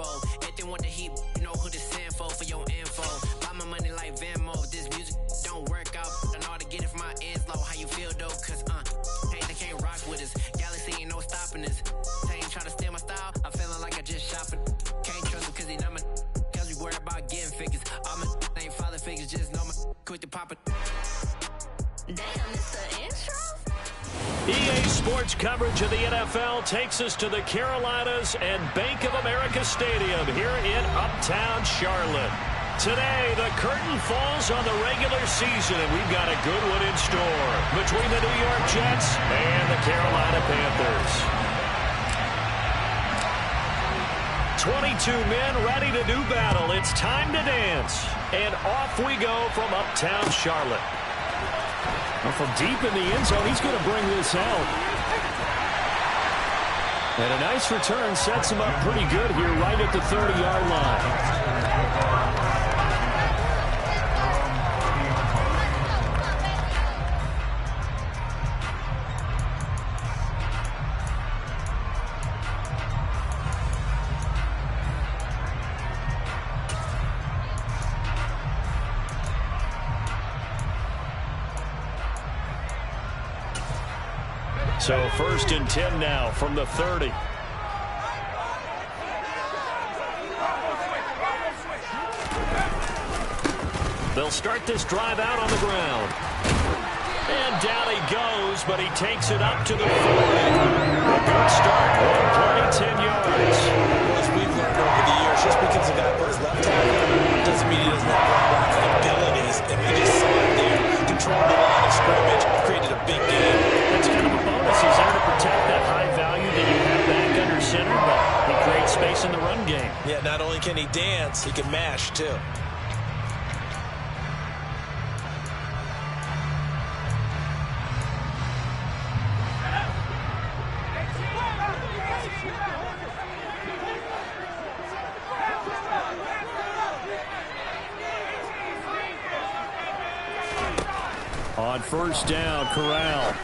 info. Anything want the heat, you know who to send for your info. Buy my money like Venmo. This music don't work out. I know how to get it from my ends low. How you feel though? Cause hey, they can't rock with us. Galaxy ain't no stopping us. They ain't try to steal my style. I'm feeling like I just shopping. Can't trust him cause he not my. Cause we worried about getting figures. All my ain't father figures. Just know my quick to pop it. Damn, it's the intro? EA Sports coverage of the NFL takes us to the Carolinas and Bank of America Stadium here in Uptown Charlotte. Today, the curtain falls on the regular season, and we've got a good one in store between the New York Jets and the Carolina Panthers. 22 men ready to do battle. It's time to dance. And off we go from Uptown Charlotte. Well, from deep in the end zone, he's going to bring this out. And a nice return sets him up pretty good here right at the 30-yard line. So 1st and 10 now from the 30. They'll start this drive out on the ground. And down he goes, but he takes it up to the 40. A good start. One play, 10 yards. Well, as we've learned over the years, just because a guy plays left tackle doesn't mean he doesn't have blocking abilities. And we just saw it there. Controlled the line of scrimmage, created a big game. That's kind of a bonus. He's there to protect that high value that you have back under center, but he creates space in the run game. Yeah, not only can he dance, he can mash, too. On 1st down, Corral.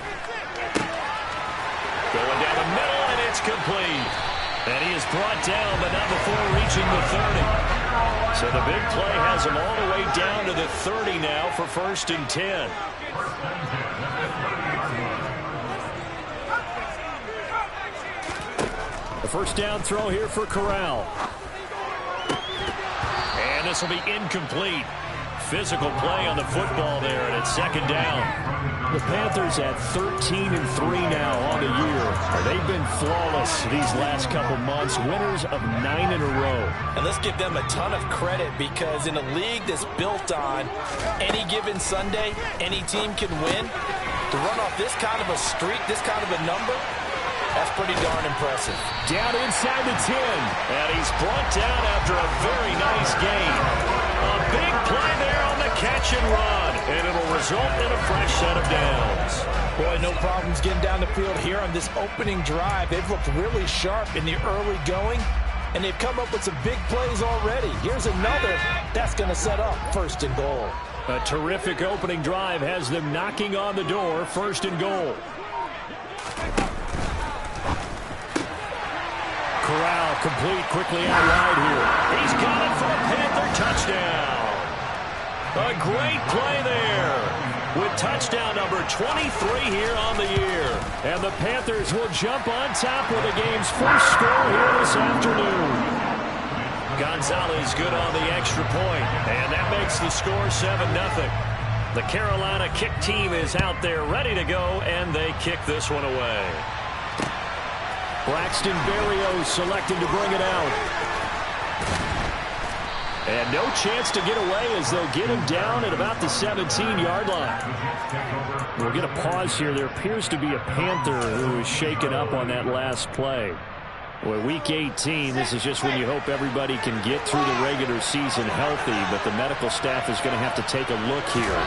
Going down the middle, and it's complete. And he is brought down, but not before reaching the 30. So the big play has him all the way down to the 30 now for 1st and 10. The 1st down throw here for Corral. And this will be incomplete. Physical play on the football there, and it's 2nd down. The Panthers at 13-3 now on the year. They've been flawless these last couple months, winners of 9 in a row. And let's give them a ton of credit because in a league that's built on any given Sunday, any team can win. To run off this kind of a streak, this kind of a number, that's pretty darn impressive. Down inside the 10, and he's brought down after a very nice gain. A big play there on the catch and run, and it'll result in a fresh set of downs. Boy, no problems getting down the field here on this opening drive. They've looked really sharp in the early going, and they've come up with some big plays already. Here's another that's going to set up 1st and goal. A terrific opening drive has them knocking on the door, 1st and goal. Corral complete quickly out wide here. He's got it for a Panther touchdown. A great play there with touchdown number 23 here on the year. And the Panthers will jump on top with the game's first score here this afternoon. Gonzalez good on the extra point, and that makes the score 7-0. The Carolina kick team is out there ready to go, and they kick this one away. Braxton Berrios selected to bring it out. And no chance to get away as they'll get him down at about the 17-yard line. We'll get a pause here. There appears to be a Panther who was shaken up on that last play. Well, Week 18, this is just when you hope everybody can get through the regular season healthy, but the medical staff is going to have to take a look here,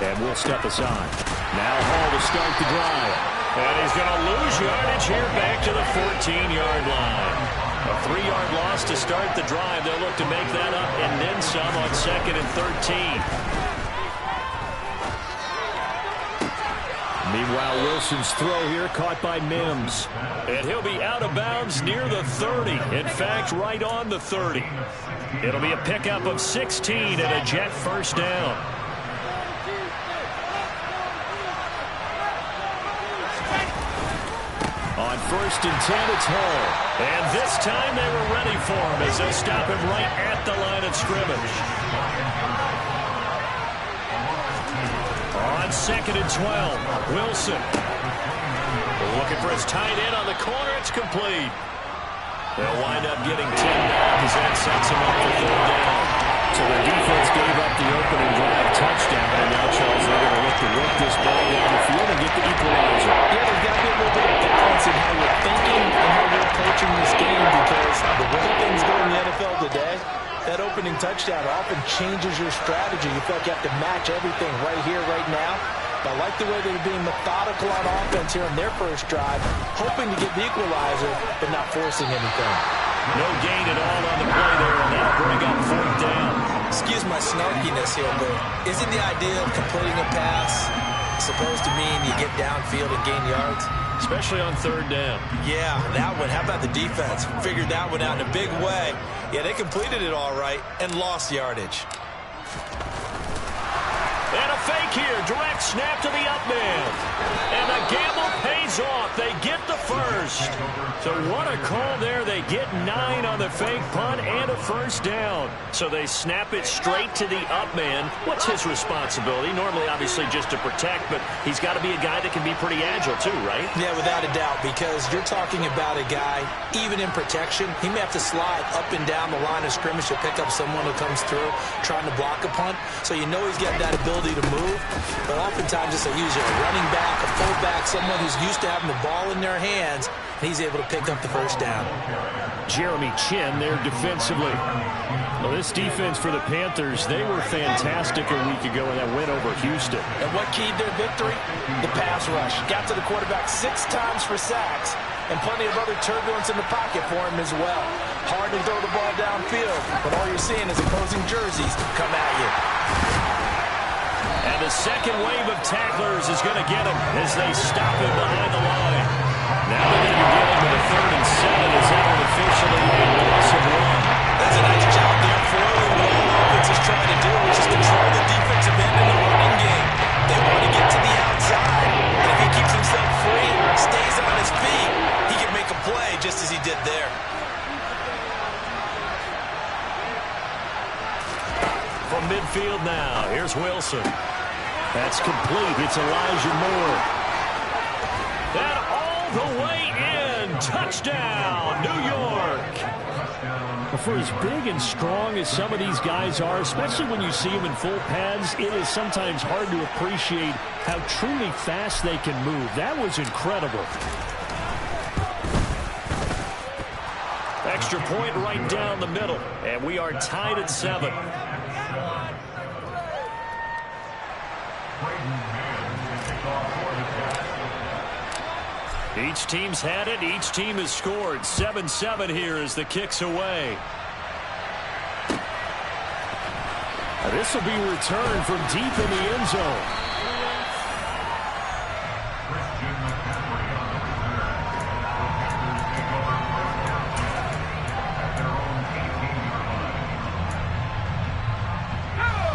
and we'll step aside. Now Hall to start the drive. And he's going to lose yardage here back to the 14-yard line. A 3-yard loss to start the drive. They'll look to make that up and then some on 2nd and 13. Meanwhile, Wilson's throw here caught by Mims. And he'll be out of bounds near the 30. In fact, right on the 30. It'll be a pickup of 16 and a Jet first down. On 1st and 10, it's Hall. And this time they were ready for him as they stop him right at the line of scrimmage. On 2nd and 12, Wilson. Looking for his tight end on the corner. It's complete. They'll wind up getting 10 back as that sets him up for 3rd down. So the defense gave up the opening drive touchdown, and now, Charles, they're going to look to work this ball down the field and get the equalizer. Yeah, there's got to be a little bit of balance in how you're thinking and how you're approaching this game, because the way things go in the NFL today, that opening touchdown often changes your strategy. You feel like you have to match everything right here, right now. But I like the way they're being methodical on offense here in their first drive, hoping to get the equalizer, but not forcing anything. No gain at all on the play there, and that'll bring up 4th down. Excuse my snarkiness here, but isn't the idea of completing a pass supposed to mean you get downfield and gain yards? Especially on 3rd down. Yeah, that one. How about the defense? Figured that one out in a big way. Yeah, they completed it all right and lost yardage. And a fake here. Direct snap to the up man. And the gamble pays off. They get the first. So what a call there. They get 9 on the fake punt and a first down. So they snap it straight to the up man. What's his responsibility? Normally, obviously, just to protect, but he's got to be a guy that can be pretty agile too, right? Yeah, without a doubt, because you're talking about a guy, even in protection, he may have to slide up and down the line of scrimmage to pick up someone who comes through trying to block a punt. So you know he's got that ability to move, but oftentimes it's a user, a running back, a fullback, someone who's used to having the ball in their hands, and he's able to pick up the first down. Jeremy Chinn there defensively. Well, this defense for the Panthers, they were fantastic a week ago in that win over Houston. And what keyed their victory? The pass rush. Got to the quarterback 6 times for sacks, and plenty of other turbulence in the pocket for him as well. Hard to throw the ball downfield, but all you're seeing is opposing jerseys come at you. And the second wave of tacklers is going to get him as they stop him behind the line. Now they're going to be dealing with a 3rd and 7 as that one officially a loss of 1. That's a nice job there foiling what all offense is trying to do, which is control the defensive end in the running game. They want to get to the outside, and if he keeps himself free, stays on his feet, he can make a play just as he did there. From midfield now, here's Wilson. That's complete. It's Elijah Moore. And all the way in. Touchdown, New York. Well, for as big and strong as some of these guys are, especially when you see them in full pads, it is sometimes hard to appreciate how truly fast they can move. That was incredible. Extra point right down the middle, and we are tied at 7. Each team's had it. Each team has scored. 7-7 here as the kick's away. This will be returned from deep in the end zone.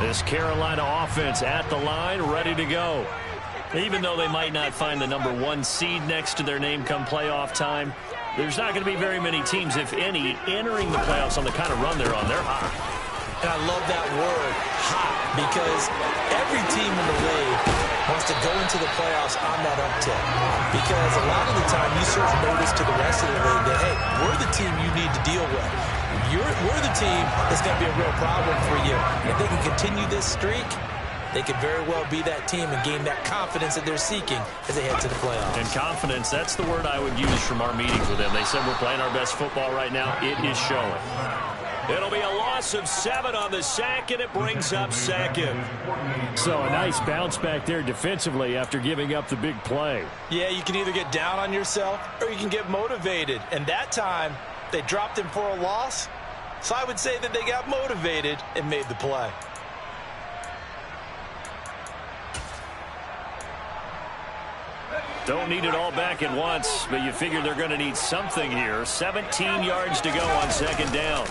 This Carolina offense at the line, ready to go. Even though they might not find the number 1 seed next to their name come playoff time, there's not going to be very many teams, if any, entering the playoffs on the kind of run they're on. They're hot. And I love that word, hot, because every team in the league wants to go into the playoffs on that uptick. Because a lot of the time you serve notice to the rest of the league that, hey, we're the team you need to deal with. We're the team that's going to be a real problem for you. And if they can continue this streak, they could very well be that team and gain that confidence that they're seeking as they head to the playoffs. And confidence, that's the word I would use from our meetings with them. They said we're playing our best football right now. It is showing. It'll be a loss of 7 on the sack, and it brings up 2nd. So a nice bounce back there defensively after giving up the big play. Yeah, you can either get down on yourself or you can get motivated. And that time, they dropped him for a loss. So I would say that they got motivated and made the play. Don't need it all back at once, but you figure they're going to need something here. 17 yards to go on second down.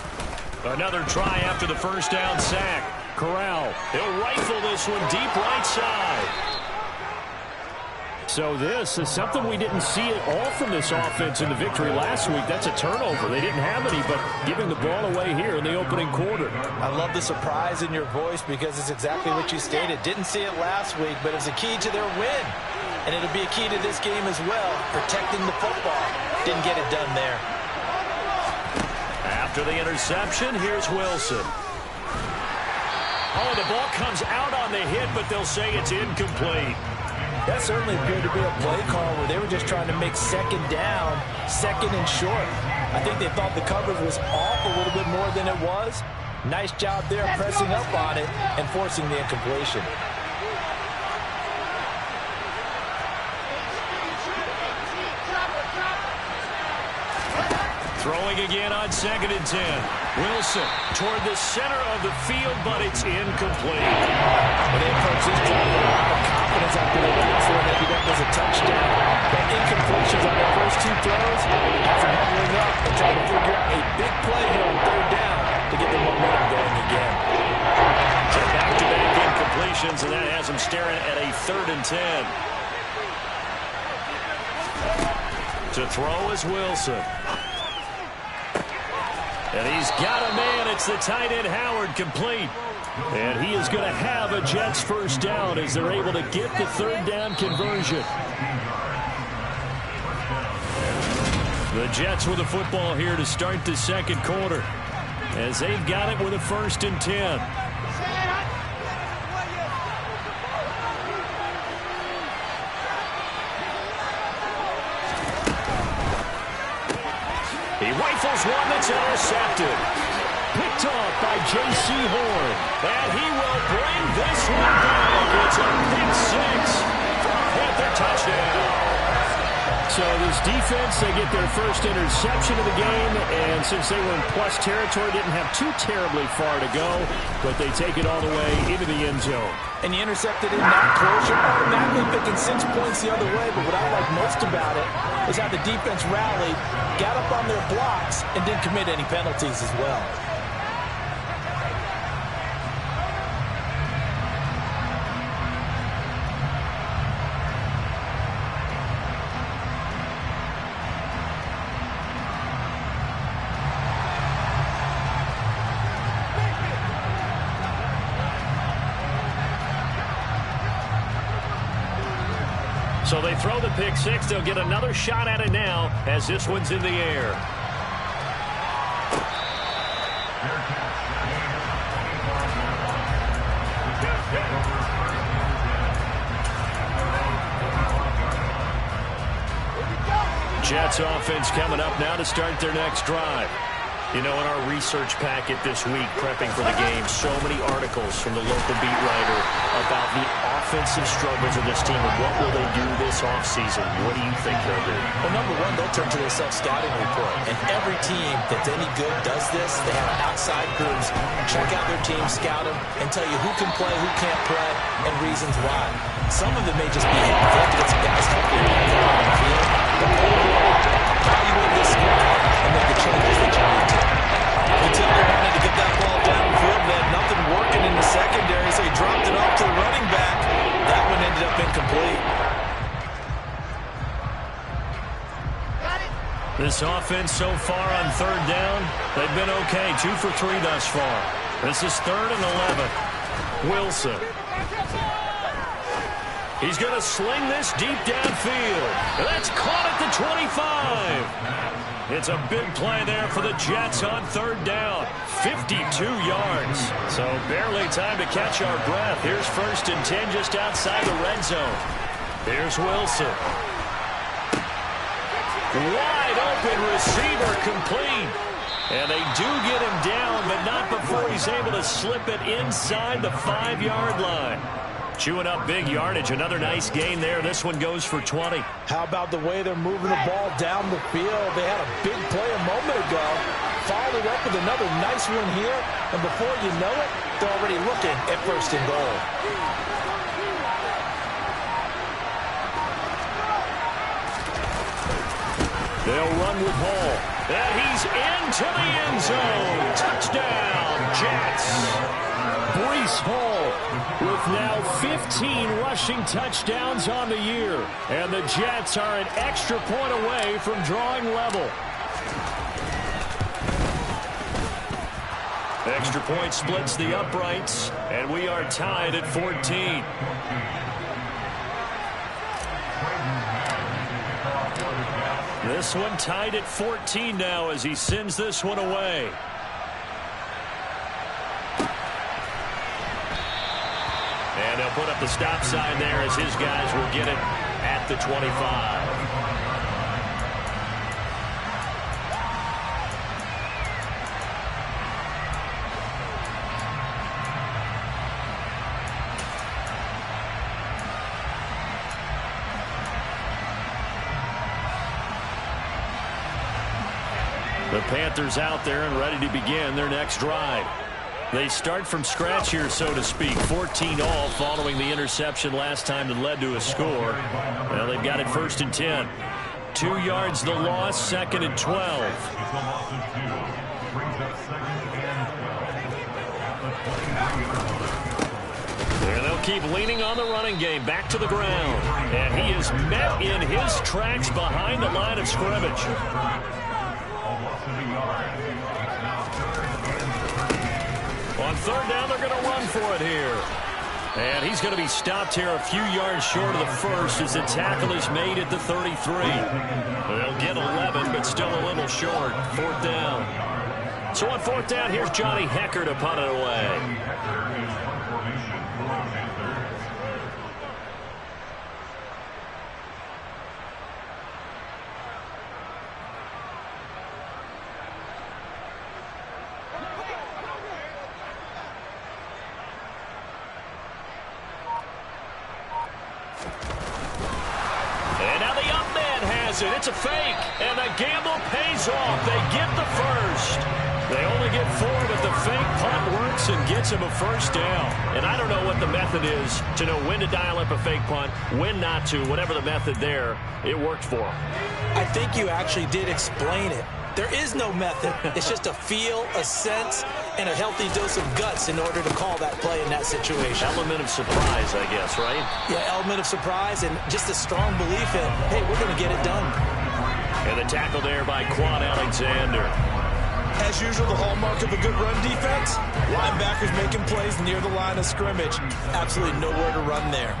Another try after the first down sack. Corral, he'll rifle this one deep right side. So this is something we didn't see at all from this offense in the victory last week. That's a turnover. They didn't have any, but giving the ball away here in the opening quarter. I love the surprise in your voice because it's exactly what you stated. Didn't see it last week, but it was a key to their win. And it'll be a key to this game as well, protecting the football. Didn't get it done there. After the interception, here's Wilson. Oh, the ball comes out on the hit, but they'll say it's incomplete. That certainly appeared to be a play call where they were just trying to make second down, second and short. I think they thought the coverage was off a little bit more than it was. Nice job there pressing up on it and forcing the incompletion. Throwing again on 2nd and 10. Wilson toward the center of the field, but it's incomplete. Well, they approach this drive with a lot of confidence after the last one ended up as a touchdown. But incompletions on their first two throws has them huddling up and trying to figure out a big play here on third down to get the momentum going again. So back-to-back incompletions, and that has them staring at a 3rd and 10. To throw is Wilson. And he's got a man. It's the tight end Howard, complete. And he is going to have a Jets first down as they're able to get the 3rd down conversion. The Jets with the football here to start the second quarter as they've got it with a 1st and 10. He rifles one that's intercepted. Picked off by J.C. Horn. And he will bring this one back. It's a pick six for a Panther touchdown. So this defense, they get their first interception of the game. And since they were in plus territory, didn't have too terribly far to go. But they take it all the way into the end zone. And you intercepted in that portion, automatically picking 6 points the other way. But what I like most about it is how the defense rallied, got up on their blocks, and didn't commit any penalties as well. So they throw the pick six. They'll get another shot at it now as this one's in the air. Jets offense coming up now to start their next drive. You know, in our research packet this week, prepping for the game, so many articles from the local beat writer about the offensive struggles of this team and what will they do this offseason. What do you think they'll do? Well, number one, they'll turn to their self-scouting report. And every team that's any good does this. They have outside groups check out their team, scout them, and tell you who can play, who can't play, and reasons why. Some of it may just be hitting. They have to get some guys healthy on the field. But overall, evaluate this squad and make the changes that you need to. Until they wanted to get that ball downfield, they had nothing working in the secondary, so he dropped it off to the running back. That one ended up incomplete. This offense so far on third down, they've been okay. 2 for 3 thus far. This is 3rd and 11. Wilson. He's going to sling this deep downfield. That's caught at the 25. It's a big play there for the Jets on third down. 52 yards. So barely time to catch our breath. Here's 1st and 10 just outside the red zone. Here's Wilson. Wide open receiver, complete. And they do get him down, but not before he's able to slip it inside the 5-yard line. Chewing up big yardage. Another nice gain there. This one goes for 20. How about the way they're moving the ball down the field? They had a big play a moment ago. Followed up with another nice one here. And before you know it, they're already looking at 1st and goal. They'll run with Hall. And he's into the end zone. Touchdown, Jets. Breece Hall with now 15 rushing touchdowns on the year. And the Jets are an extra point away from drawing level. Extra point splits the uprights, and we are tied at 14. This one tied at 14 now as he sends this one away. And they'll put up the stop sign there as his guys will get it at the 25. The Panthers out there and ready to begin their next drive. They start from scratch here, so to speak. 14 all following the interception last time that led to a score. Well, they've got it 1st and 10. 2 yards the loss, 2nd and 12. And they'll keep leaning on the running game back to the ground. And he is met in his tracks behind the line of scrimmage. On 3rd down, they're going to run for it here. And he's going to be stopped here a few yards short of the first as the tackle is made at the 33. They'll get 11, but still a little short. 4th down. So on 4th down, here's Johnny Hekker to punt it away. It's a fake, and the gamble pays off. They get the first. They only get 4, but the fake punt works and gets him a 1st down. And I don't know what the method is to know when to dial up a fake punt, when not to. Whatever the method there, it worked for him. I think you actually did explain it. There is no method. It's just a feel, a sense, and a healthy dose of guts in order to call that play in that situation. Element of surprise, I guess, right? Yeah, element of surprise and just a strong belief in, hey, we're going to get it done. And the tackle there by Quan Alexander. As usual, the hallmark of a good run defense, linebackers making plays near the line of scrimmage. Absolutely nowhere to run there.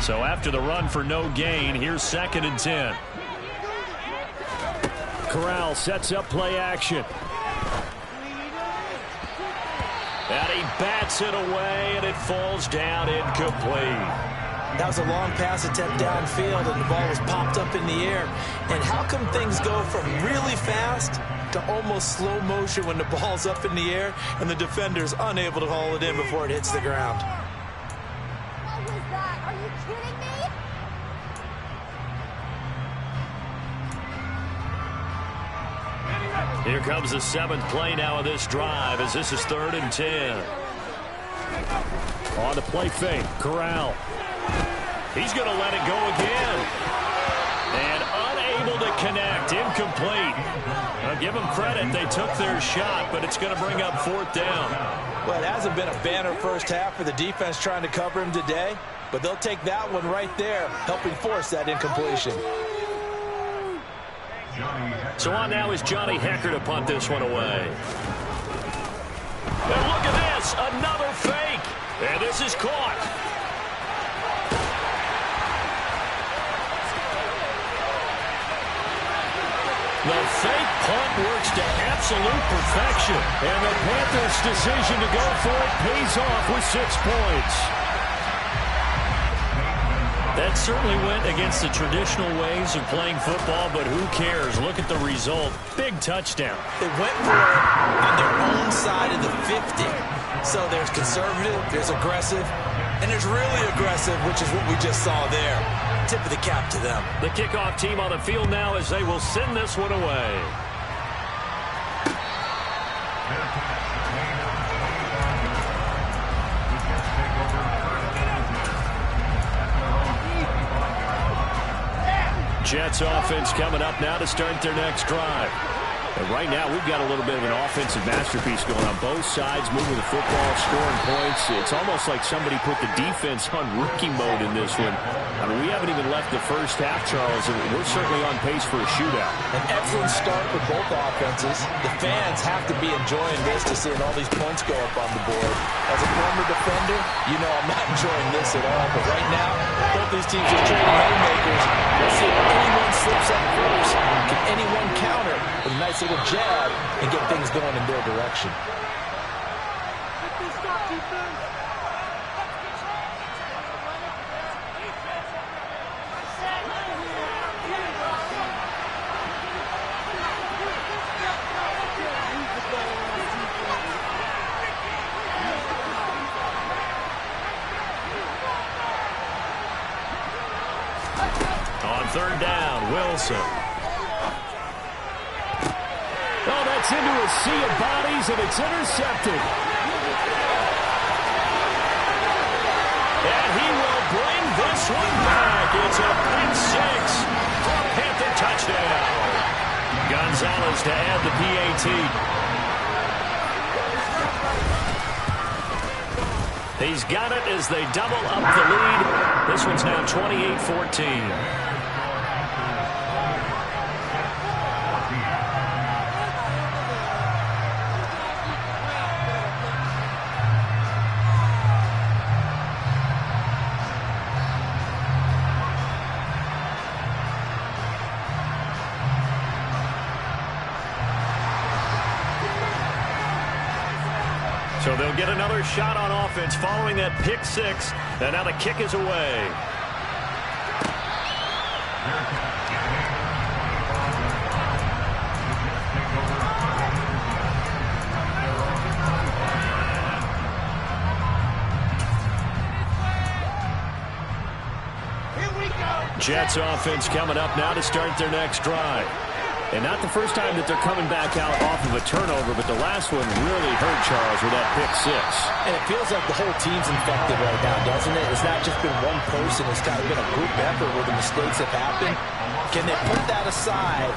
So after the run for no gain, here's 2nd and 10. Corral sets up play action. And he bats it away, and it falls down incomplete. That was a long pass attempt downfield, and the ball was popped up in the air. And how come things go from really fast to almost slow motion when the ball's up in the air and the defender's unable to haul it in before it hits the ground? Here comes the 7th play now of this drive as this is 3rd and 10. On the play fake, Corral. He's going to let it go again. And unable to connect, incomplete. I'll give them credit, they took their shot, but it's going to bring up 4th down. Well, it hasn't been a banner first half for the defense trying to cover him today, but they'll take that one right there, helping force that incompletion. So on now is Johnny Hekker to punt this one away. And look at this, another fake. And this is caught. The fake punt works to absolute perfection. And the Panthers' decision to go for it pays off with 6 points. That certainly went against the traditional ways of playing football, but who cares? Look at the result. Big touchdown. They went for it on their own side of the 50. So there's conservative, there's aggressive, and there's really aggressive, which is what we just saw there. Tip of the cap to them. The kickoff team on the field now as they will send this one away. Jets offense coming up now to start their next drive. And right now, we've got a little bit of an offensive masterpiece going on both sides, moving the football, scoring points. It's almost like somebody put the defense on rookie mode in this one. I mean, we haven't even left the first half, Charles, and we're certainly on pace for a shootout. An excellent start for both offenses. The fans have to be enjoying this to seeing all these points go up on the board. As a former defender, you know I'm not enjoying this at all. But right now, both these teams are trading haymakers. Let's see if anyone slips up first. Can anyone counter with a nice little jab and get things going in their direction? On third down, Wilson. Oh, that's into a sea of bodies, and it's intercepted. And he will bring this one back. It's a pick six for a Panther touchdown. Gonzalez to add the PAT. He's got it as they double up the lead. This one's now 28-14. So they'll get another shot on offense following that pick six. And now the kick is away. Jets offense coming up now to start their next drive. And not the first time that they're coming back out off of a turnover, but the last one really hurt Charles with that pick six. And it feels like the whole team's infected right now, doesn't it? It's not just been one person. It's kind of been a group effort where the mistakes have happened. Can they put that aside,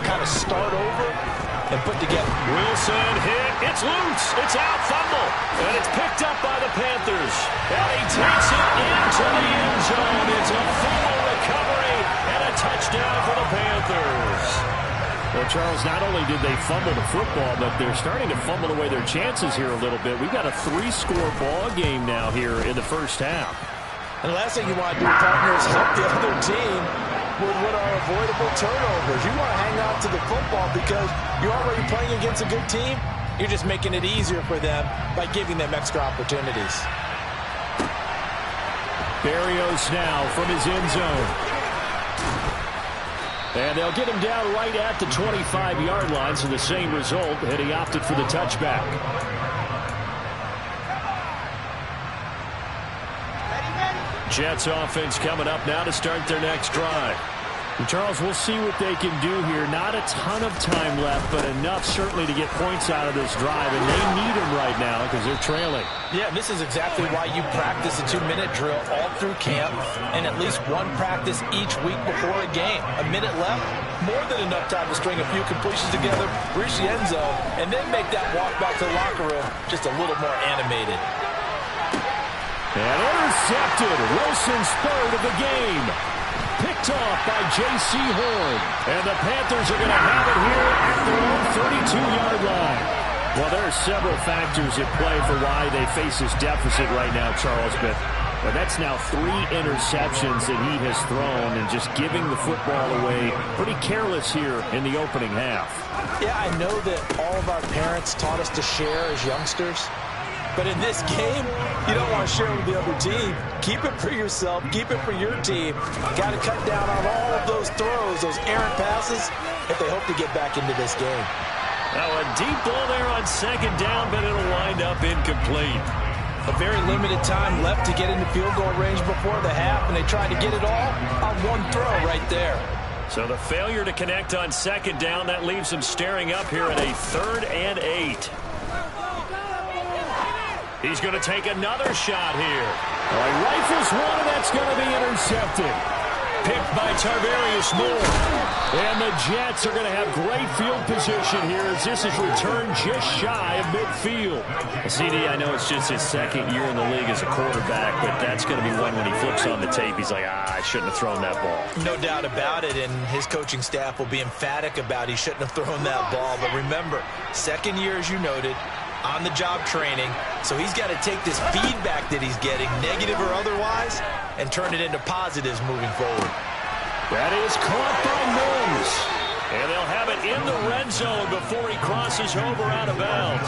kind of start over, and put together? Wilson hit. It's loose. It's out. Fumble. And it's picked up by the Panthers. And he takes it into the end zone. It's a fumble recovery and a touchdown for the Panthers. Well, Charles, not only did they fumble the football, but they're starting to fumble away their chances here a little bit. We've got a 3-score ball game now here in the first half. And the last thing you want to do, partner, is help the other team with what are avoidable turnovers. You want to hang on to the football because you're already playing against a good team. You're just making it easier for them by giving them extra opportunities. Berrios now from his end zone. And they'll get him down right at the 25-yard line, so the same result, and he opted for the touchback. Jets offense coming up now to start their next drive. And Charles, we'll see what they can do here. Not a ton of time left, but enough certainly to get points out of this drive, and they need them right now because they're trailing. Yeah, this is exactly why you practice a 2-minute drill all through camp and at least one practice each week before a game. A minute left, more than enough time to string a few completions together, reach the end zone, and then make that walk back to the locker room just a little more animated. And intercepted. Wilson's third of the game. Picked off by J.C. Horn. And the Panthers are going to have it here at their own 32-yard line. Well, there are several factors at play for why they face this deficit right now, Charles. But that's now 3 interceptions that he has thrown and just giving the football away. Pretty careless here in the opening half. Yeah, I know that all of our parents taught us to share as youngsters. But in this game, you don't want to share with the other team. Keep it for yourself. Keep it for your team. Got to cut down on all of those throws, those errant passes, if they hope to get back into this game. Now a deep ball there on second down, but it'll wind up incomplete. A very limited time left to get into field goal range before the half, and they tried to get it all on one throw right there. So the failure to connect on second down, that leaves them staring up here at a 3rd and 8. He's going to take another shot here. Well, he rifles one, and that's going to be intercepted. picked by Tarvarius Moore. And the Jets are going to have great field position here as this is returned just shy of midfield. CD, I know it's just his second year in the league as a quarterback, but that's going to be one when he flips on the tape, he's like, I shouldn't have thrown that ball. No doubt about it, and his coaching staff will be emphatic about he shouldn't have thrown that ball. But remember, second year, as you noted, on-the-job training, so he's got to take this feedback that he's getting, negative or otherwise, and turn it into positives moving forward. That is caught by Mims. And they'll have it in the red zone before he crosses over out of bounds.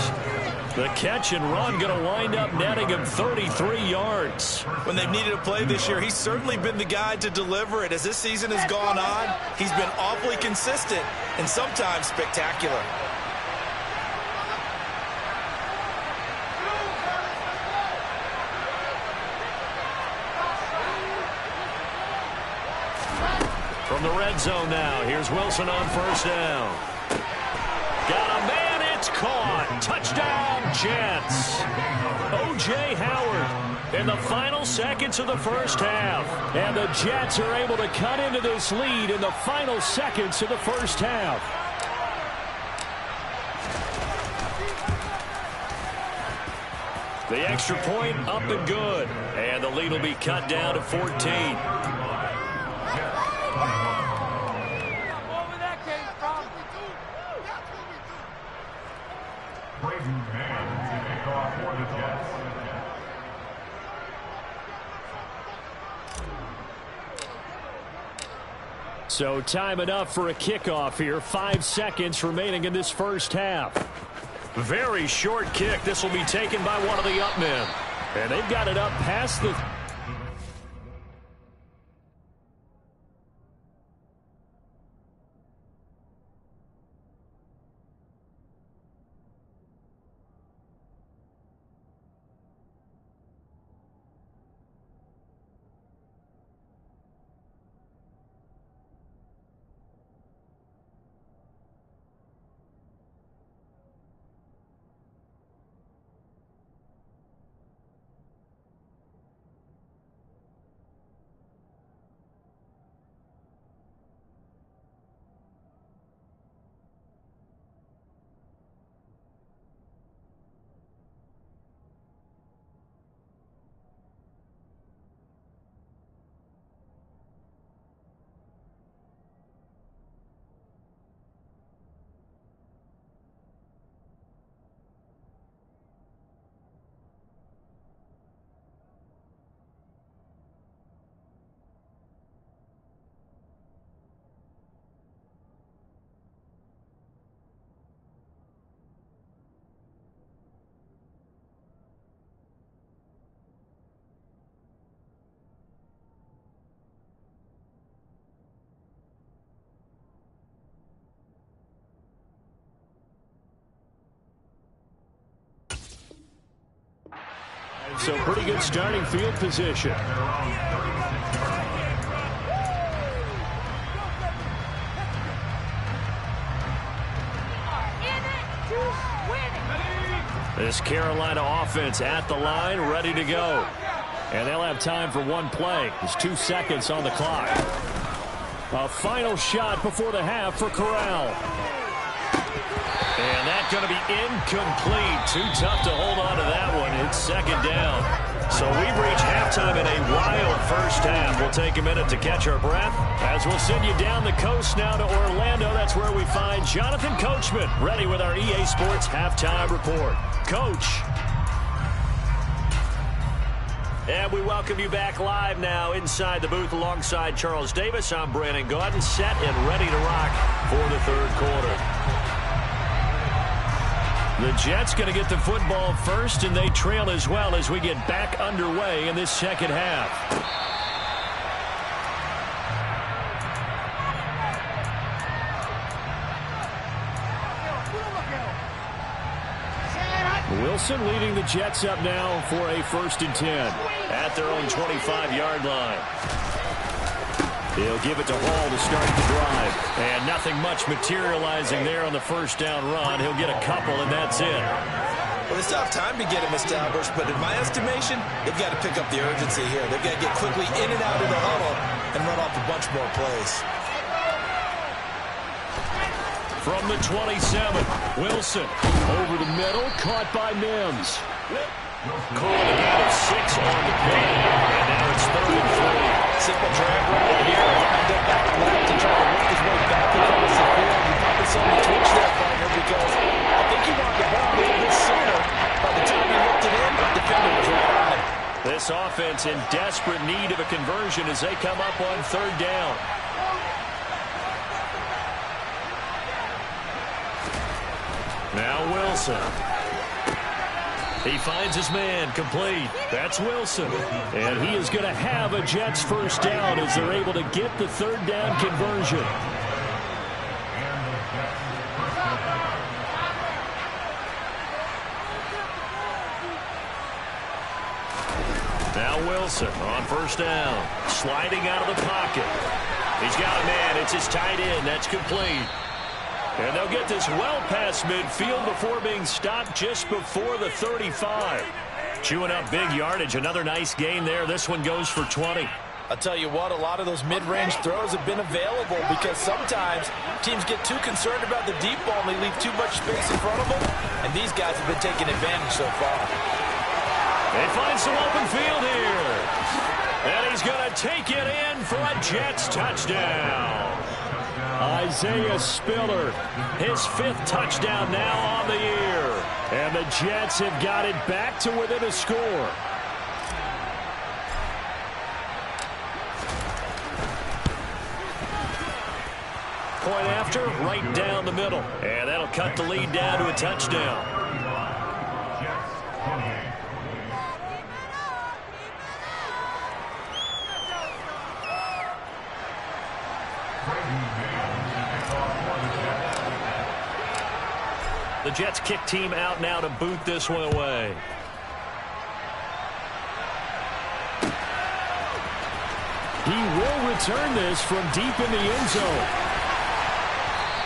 The catch and run going to wind up netting him 33 yards. When they've needed a play this year, he's certainly been the guy to deliver it. As this season has gone on, he's been awfully consistent and sometimes spectacular. From the red zone now, here's Wilson on first down. Got a man, it's caught. Touchdown, Jets. O.J. Howard in the final seconds of the first half. And the Jets are able to cut into this lead in the final seconds of the first half. The extra point up and good. And the lead will be cut down to 14. So time enough for a kickoff here. 5 seconds remaining in this first half. Very short kick. This will be taken by one of the up men. And they've got it up past the... So pretty good starting field position. This Carolina offense at the line, ready to go. And they'll have time for one play. There's 2 seconds on the clock. A final shot before the half for Corral. And that's going to be incomplete. Too tough to hold on to that one. It's second down. So we've reached halftime in a wild first half. We'll take a minute to catch our breath as we'll send you down the coast now to Orlando. That's where we find Jonathan Coachman ready with our EA Sports Halftime Report. Coach. And we welcome you back live now inside the booth alongside Charles Davis. I'm Brandon Gaudin, set and ready to rock for the third quarter. The Jets going to get the football first, and they trail as well as we get back underway in this second half. Wilson leading the Jets up now for a 1st and 10 at their own 25-yard line. He'll give it to Hall to start the drive. And nothing much materializing there on the first down run. He'll get a couple, and that's it. Well, they still have time to get him established, but in my estimation, they've got to pick up the urgency here. They've got to get quickly in and out of the huddle and run off a bunch more plays. From the 27, Wilson over the middle, caught by Mims. Calling a gain of 6 on the play, and now it's 3rd and 3. Simple drag right here, lined up back left to try to work his way back across the field. You probably saw me twitch that partner because I think he wanted the ball a little bit sooner. By the time he looked it in, the defender was right on it. This offense in desperate need of a conversion as they come up on 3rd down. Now Wilson. He finds his man, complete. That's Wilson. And he is going to have a Jets first down as they're able to get the 3rd down conversion. Now Wilson on 1st down. Sliding out of the pocket. He's got a man. It's his tight end. That's complete. And they'll get this well past midfield before being stopped just before the 35. Chewing up big yardage. Another nice gain there. This one goes for 20. I'll tell you what, a lot of those mid-range throws have been available because sometimes teams get too concerned about the deep ball and they leave too much space in front of them. And these guys have been taking advantage so far. They find some open field here. And he's going to take it in for a Jets touchdown. Isaiah Spiller, his 5th touchdown now on the year. And the Jets have got it back to within a score. Point after, right down the middle. And that'll cut the lead down to a touchdown. The Jets kick team out now to boot this one away. He will return this from deep in the end zone.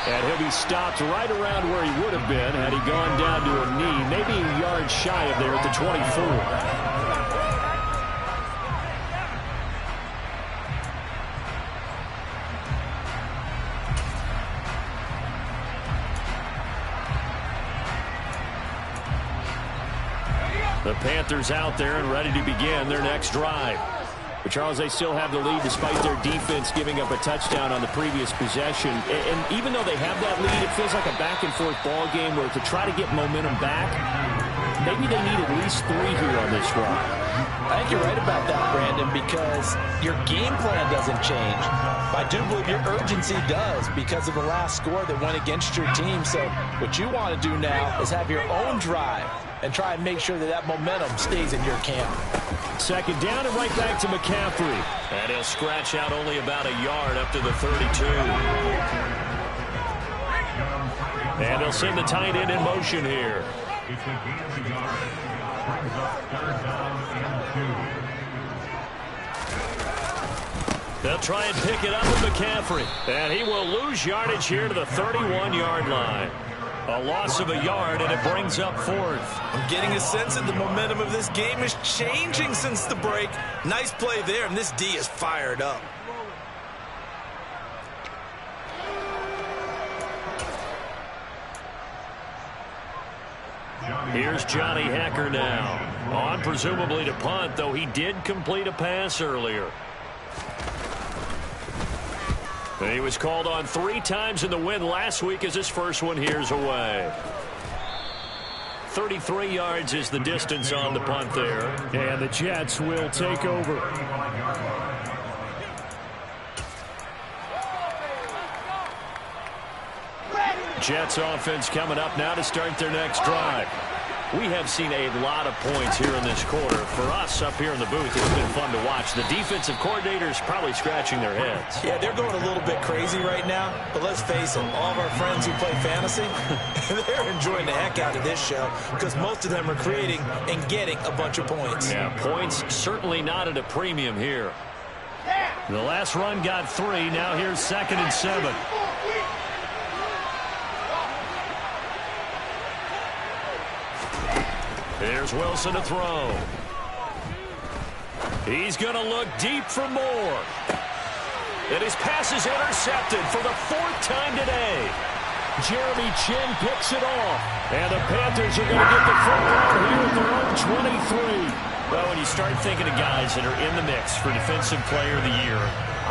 And he'll be stopped right around where he would have been had he gone down to a knee, maybe a yard shy of there at the 24. The Panthers out there and ready to begin their next drive. But, Charles, they still have the lead despite their defense giving up a touchdown on the previous possession. And even though they have that lead, it feels like a back-and-forth ball game where to try to get momentum back, maybe they need at least 3 here on this drive. I think you're right about that, Brandon, because your game plan doesn't change. I do believe your urgency does because of the last score that went against your team. So what you want to do now is have your own drive and try and make sure that that momentum stays in your camp. 2nd down and right back to McCaffrey. And he'll scratch out only about a yard up to the 32. And he'll send the tight end in motion here. They'll try and pick it up with McCaffrey. And he will lose yardage here to the 31-yard line. A loss of a yard, and it brings up 4th. I'm getting a sense that the momentum of this game is changing since the break. Nice play there, and this D is fired up. Here's Johnny Hecker now. On presumably to punt, though he did complete a pass earlier. He was called on 3 times in the win last week as his first one here's away. 33 yards is the distance on the punt there. And the Jets will take over. Jets offense coming up now to start their next drive. We have seen a lot of points here in this quarter. For us up here in the booth, it's been fun to watch. The defensive coordinators probably scratching their heads. Yeah, they're going a little bit crazy right now. But let's face it, all of our friends who play fantasy, they're enjoying the heck out of this show because most of them are creating and getting a bunch of points. Yeah, points certainly not at a premium here. The last run got 3. Now here's 2nd and 7. Here's Wilson to throw. He's going to look deep for more. And his pass is intercepted for the 4th time today. Jeremy Chinn picks it off. And the Panthers are going to get the football here at their own 23. Well, when you start thinking of guys that are in the mix for Defensive Player of the Year,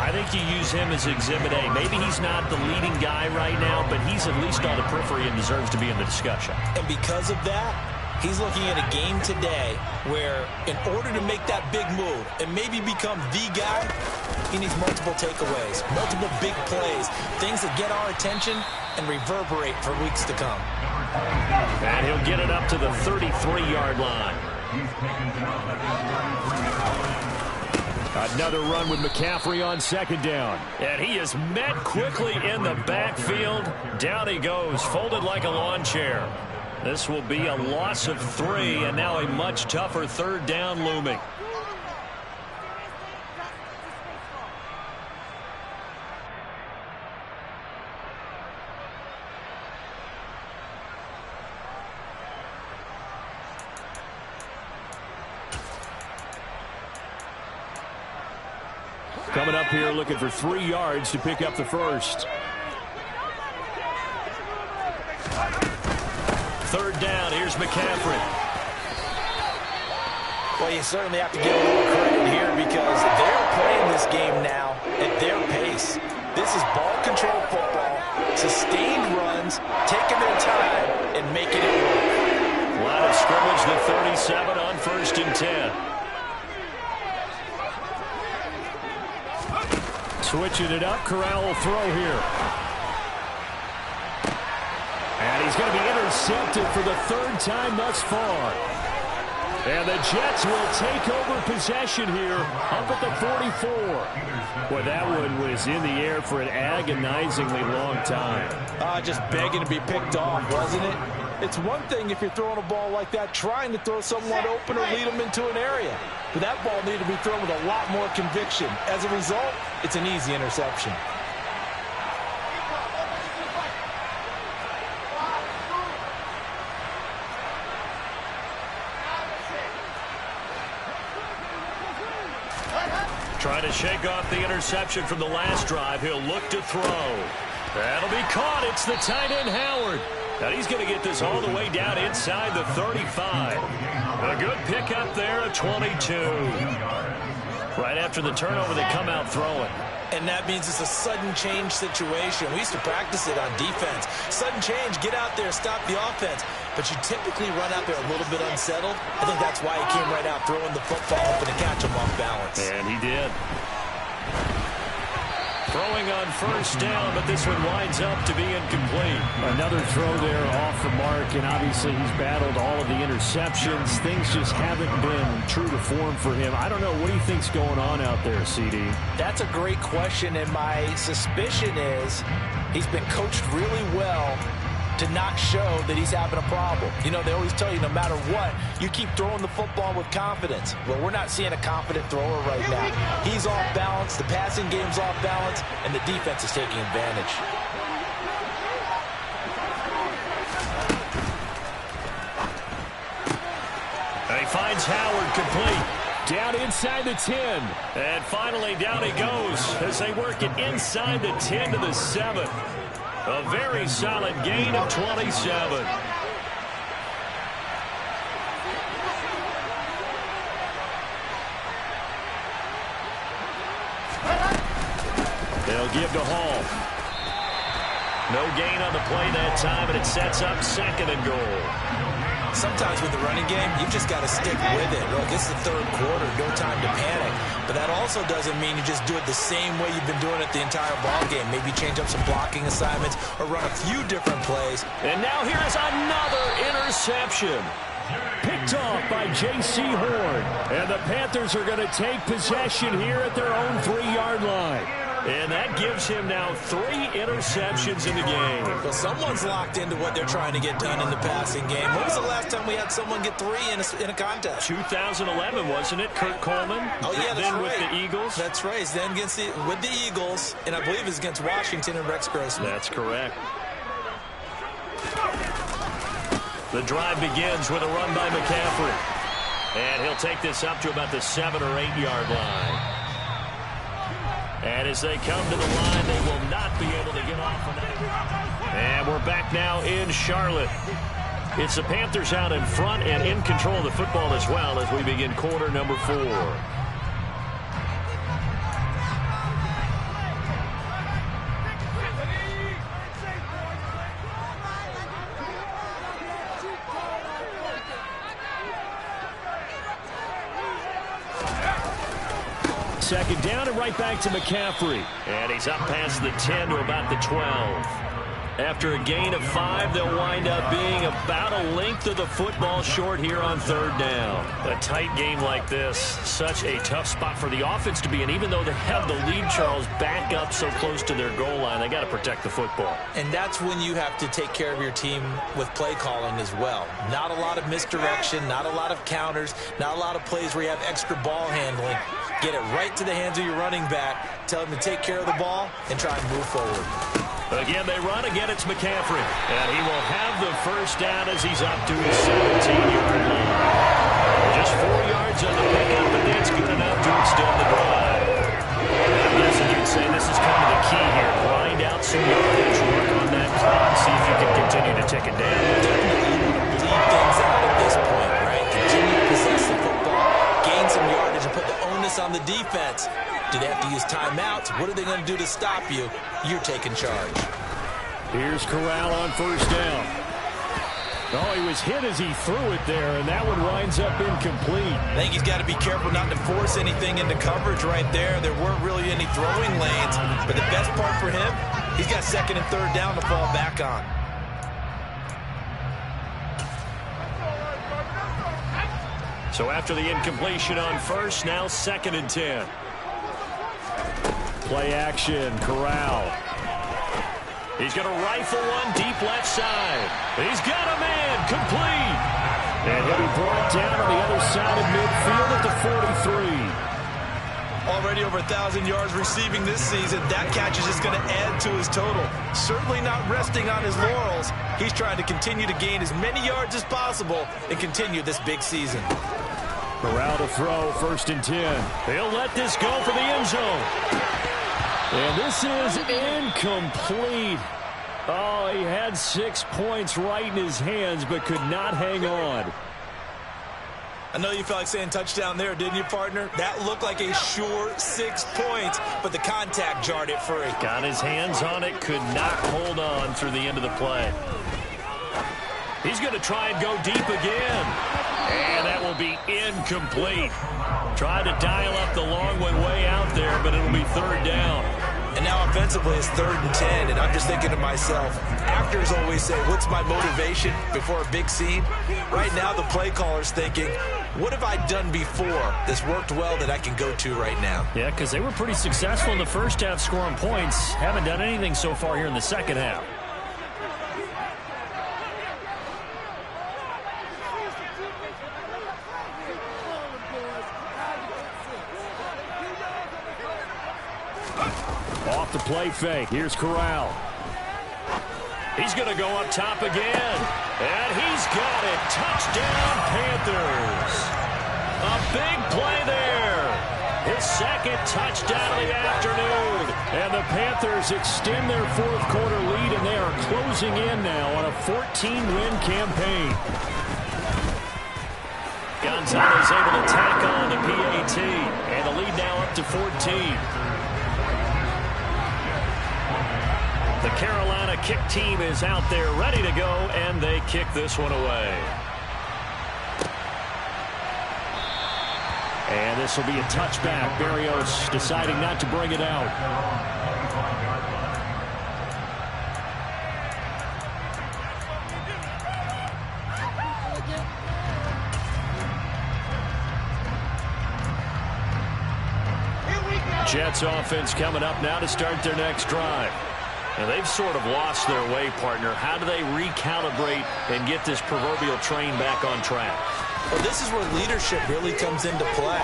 I think you use him as Exhibit A. Maybe he's not the leading guy right now, but he's at least on the periphery and deserves to be in the discussion. And because of that, he's looking at a game today where in order to make that big move and maybe become the guy, he needs multiple takeaways, multiple big plays, things that get our attention and reverberate for weeks to come. And he'll get it up to the 33-yard line. Another run with McCaffrey on 2nd down. And he is met quickly in the backfield. Down he goes, folded like a lawn chair. This will be a loss of 3, and now a much tougher 3rd down looming. Coming up here looking for 3 yards to pick up the first. 3rd down, here's McCaffrey. Well, you certainly have to give a little credit here because they're playing this game now at their pace. This is ball-controlled football, sustained runs, taking their time, and making it work. Line of scrimmage, the 37 on 1st and 10. Switching it up, Corral will throw here. And he's going to be intercepted for the 3rd time thus far. And the Jets will take over possession here up at the 44. Boy, that one was in the air for an agonizingly long time. Just begging to be picked off, wasn't it? It's one thing if you're throwing a ball like that, trying to throw someone open or lead them into an area. But that ball needed to be thrown with a lot more conviction. As a result, it's an easy interception. Trying to shake off the interception from the last drive. He'll look to throw. That'll be caught. It's the tight end, Howard. Now he's going to get this all the way down inside the 35. A good pickup there, a 22. Right after the turnover, they come out throwing. And that means it's a sudden change situation. We used to practice it on defense. Sudden change, get out there, stop the offense. But you typically run out there a little bit unsettled. I think that's why he came right out throwing the football, hoping to catch him off balance. And he did. Throwing on 1st down, but this one winds up to be incomplete. Another throw there off the mark, and obviously he's battled all of the interceptions. Things just haven't been true to form for him. I don't know. What do you think's going on out there, CD? That's a great question, and my suspicion is he's been coached really well to not show that he's having a problem. You know, they always tell you no matter what, you keep throwing the football with confidence. Well, we're not seeing a confident thrower right now. He's off balance, the passing game's off balance, and the defense is taking advantage. And he finds Howard complete. Down inside the 10. And finally down he goes as they work it inside the 10 to the 7. A very solid gain of 27. They'll give to Hall. No gain on the play that time, and it sets up 2nd and goal. Sometimes with the running game, you've just got to stick with it. Look, this is the 3rd quarter, no time to panic. But that also doesn't mean you just do it the same way you've been doing it the entire ball game. Maybe change up some blocking assignments or run a few different plays. And now here's another interception. Picked off by J.C. Horn. And the Panthers are going to take possession here at their own 3-yard line. And that gives him now 3 interceptions in the game. Well, someone's locked into what they're trying to get done in the passing game. When was the last time we had someone get 3 in a contest? 2011, wasn't it? Kurt Coleman? Oh, yeah, that's then right. With the Eagles? That's right. Then with the Eagles, and I believe it's against Washington and Rex Grossman. That's correct. The drive begins with a run by McCaffrey. And he'll take this up to about the 7 or 8 yard line. And as they come to the line, they will not be able to get off of that. And we're back now in Charlotte. It's the Panthers out in front and in control of the football as well as we begin quarter number 4. Second down and right back to McCaffrey. And he's up past the 10 to about the 12. After a gain of 5, they'll wind up being about a length of the football short here on third down. A tight game like this, such a tough spot for the offense to be in. Even though they have the lead, Charles, back up so close to their goal line, they got to protect the football. And that's when you have to take care of your team with play calling as well. Not a lot of misdirection, not a lot of counters, not a lot of plays where you have extra ball handling. Get it right to the hands of your running back, tell him to take care of the ball, and try and move forward. Again, they run. Again, it's McCaffrey. And he will have the first down as he's up to his 17-yard line. Just 4 yards on the pickup, but that's good enough to extend the drive. I'm guessing you'd say this is kind of the key here. Grind out some yardage, work on that clock, see if you can continue to tick it down. Leave things out at this point, right? Continue to possess the football, gain some yardage, and put the onus on the defense. Do they have to use timeouts? What are they going to do to stop you? You're taking charge. Here's Corral on first down. Oh, he was hit as he threw it there, and that one winds up incomplete. I think he's got to be careful not to force anything into coverage right there. There weren't really any throwing lanes, but the best part for him, he's got second and third down to fall back on. So after the incompletion on first, now second and 10. Play action, Corral. He's going to rifle one deep left side. He's got a man, complete. And he'll be brought down on the other side of midfield at the 43. Already over 1,000 yards receiving this season. That catch is just going to add to his total. Certainly not resting on his laurels. He's trying to continue to gain as many yards as possible and continue this big season. Corral to throw, first and 10. He'll let this go for the end zone. And this is incomplete. Oh, he had 6 points right in his hands, but could not hang on. I know you felt like saying touchdown there, didn't you, partner? That looked like a sure 6 points, but the contact jarred it free. Got his hands on it, could not hold on through the end of the play. He's going to try and go deep again. And that will be incomplete. Tried to dial up the long one way out there, but it'll be third down. And now offensively it's 3rd and 10, and I'm just thinking to myself, actors always say, what's my motivation before a big scene? Right now the play caller's thinking, what have I done before that's worked well that I can go to right now? Yeah, because they were pretty successful in the first half scoring points. Haven't done anything so far here in the second half. Off the play fake. Here's Corral. He's going to go up top again. And he's got it. Touchdown, Panthers. A big play there. His second touchdown of the afternoon. And the Panthers extend their fourth quarter lead, and they are closing in now on a 14-win campaign. Gonzalez able to tackle on the PAT. And the lead now up to 14. The Carolina kick team is out there ready to go, and they kick this one away. And this will be a touchback. Berrios deciding not to bring it out. Jets offense coming up now to start their next drive. And they've sort of lost their way, partner. How do they recalibrate and get this proverbial train back on track? Well, this is where leadership really comes into play.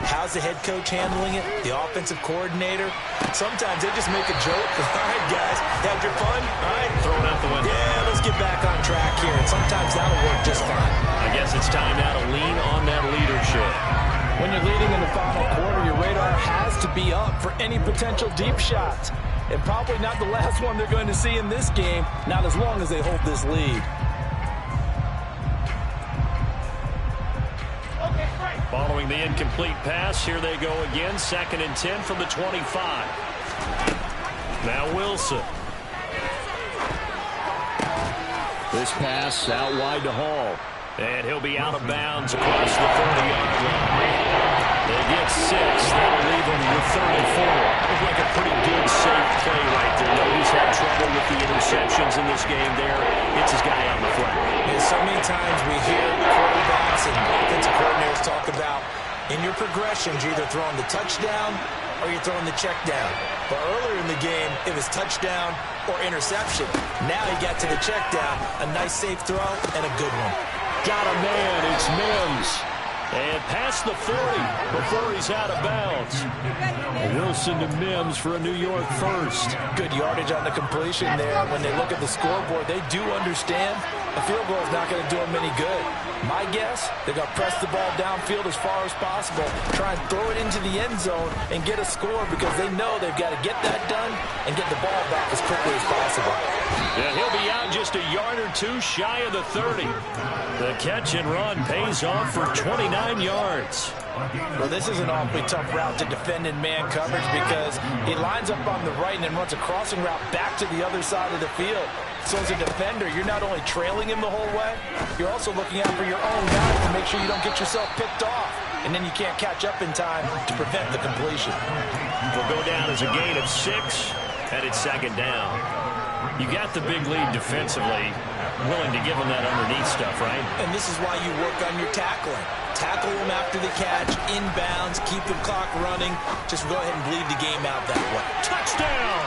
How's the head coach handling it? The offensive coordinator? Sometimes they just make a joke. All right, guys, had your fun? All right. Throw it out the window. Yeah, let's get back on track here. And sometimes that'll work just fine. I guess it's time now to lean on that leadership. When you're leading in the final quarter, your radar has to be up for any potential deep shots. And probably not the last one they're going to see in this game, not as long as they hold this lead. Following the incomplete pass, here they go again. 2nd and 10 from the 25. Now Wilson. This pass out wide to Hall. And he'll be out of bounds across the 30-yard line. They get 6. That'll leave them with 34. Looks like a pretty good, safe play right there. Nobody's had trouble with the interceptions in this game there. Gets his guy on the flat. And so many times we hear quarterbacks and offensive coordinators talk about in your progressions, you're either throwing the touchdown or you're throwing the check down. But earlier in the game, it was touchdown or interception. Now he got to the check down. A nice safe throw and a good one. Got a man. It's Mims. And past the 40 before he's out of bounds. Wilson to Mims for a New York first. Good yardage on the completion there. When they look at the scoreboard, they do understand a field goal is not going to do them any good. My guess, they're going to press the ball downfield as far as possible, try and throw it into the end zone and get a score because they know they've got to get that done and get the ball back as quickly as possible. Yeah, he'll be out just a yard or two shy of the 30. The catch and run pays off for 29 yards. Well, this is an awfully tough route to defend in man coverage because he lines up on the right and then runs a crossing route back to the other side of the field. So as a defender, you're not only trailing him the whole way, you're also looking out for your own guys to make sure you don't get yourself picked off. And then you can't catch up in time to prevent the completion. Will go down as a gain of 6, and it's 2nd down. You got the big lead defensively, willing to give them that underneath stuff, right? And this is why you work on your tackling. Tackle them after the catch, inbounds, keep the clock running. Just go ahead and bleed the game out that way. Touchdown!